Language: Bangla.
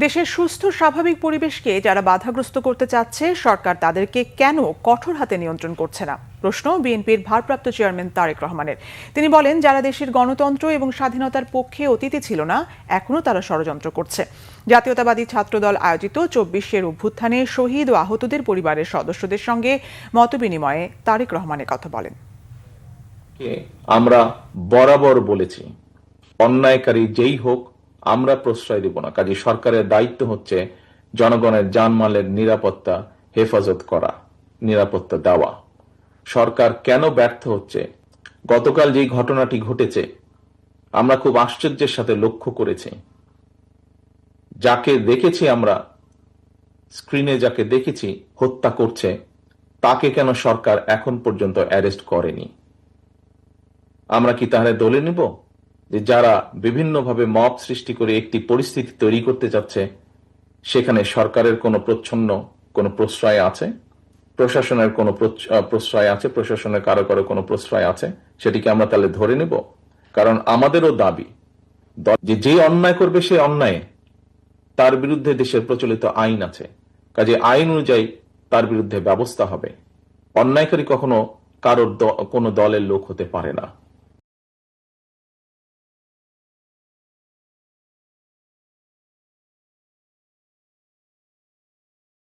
দেশের সুস্থ স্বাভাবিক পরিবেশকে যারা বাধাগ্রস্ত করতে চাচ্ছে, সরকার তাদেরকে কেন কঠোর হাতে নিয়ন্ত্রণ করছে না? প্রশ্ন বিএনপির ভারপ্রাপ্ত চেয়ারম্যান তারেক রহমানের। তিনি বলেন, যারা দেশের গণতন্ত্র এবং স্বাধীনতার পক্ষে অতীতে ছিল না, এখনো তারা ষড়যন্ত্র করছে। জাতীয়তাবাদী ছাত্রদল আয়োজিত ২৪ অভ্যুত্থানে শহীদ ও আহতদের পরিবারের সদস্যদের সঙ্গে মতবিনিময়ে তারেক রহমানের কথা বলেন। আমরা বরাবর বলেছি, অন্যায়কারী যেই হোক আমরা প্রশ্রয় দেব না। কাজে সরকারের দায়িত্ব হচ্ছে জনগণের জানমালের নিরাপত্তা হেফাজত করা, নিরাপত্তা দেওয়া। সরকার কেন ব্যর্থ হচ্ছে? গতকাল যেই ঘটনাটি ঘটেছে আমরা খুব আশ্চর্যের সাথে লক্ষ্য করেছি। যাকে দেখেছি আমরা স্ক্রিনে, যাকে দেখেছি হত্যা করছে, তাকে কেন সরকার এখন পর্যন্ত অ্যারেস্ট করেনি? আমরা কি তাহলে দলে নিব যে যারা বিভিন্নভাবে মব সৃষ্টি করে একটি পরিস্থিতি তৈরি করতে যাচ্ছে, সেখানে সরকারের কোনো কোনো প্রশ্রয় আছে, প্রশাসনের কোনো প্রশ্রয় আছে, প্রশাসনের কারো কারো কোনো প্রশ্রয় আছে? সেটিকে আমরা তাহলে ধরে নেব? কারণ আমাদেরও দাবি যে অন্যায় করবে সে অন্যায়, তার বিরুদ্ধে দেশের প্রচলিত আইন আছে, কাজে আইন অনুযায়ী তার বিরুদ্ধে ব্যবস্থা হবে। অন্যায়কারী কখনো কারোর কোনো দলের লোক হতে পারে না।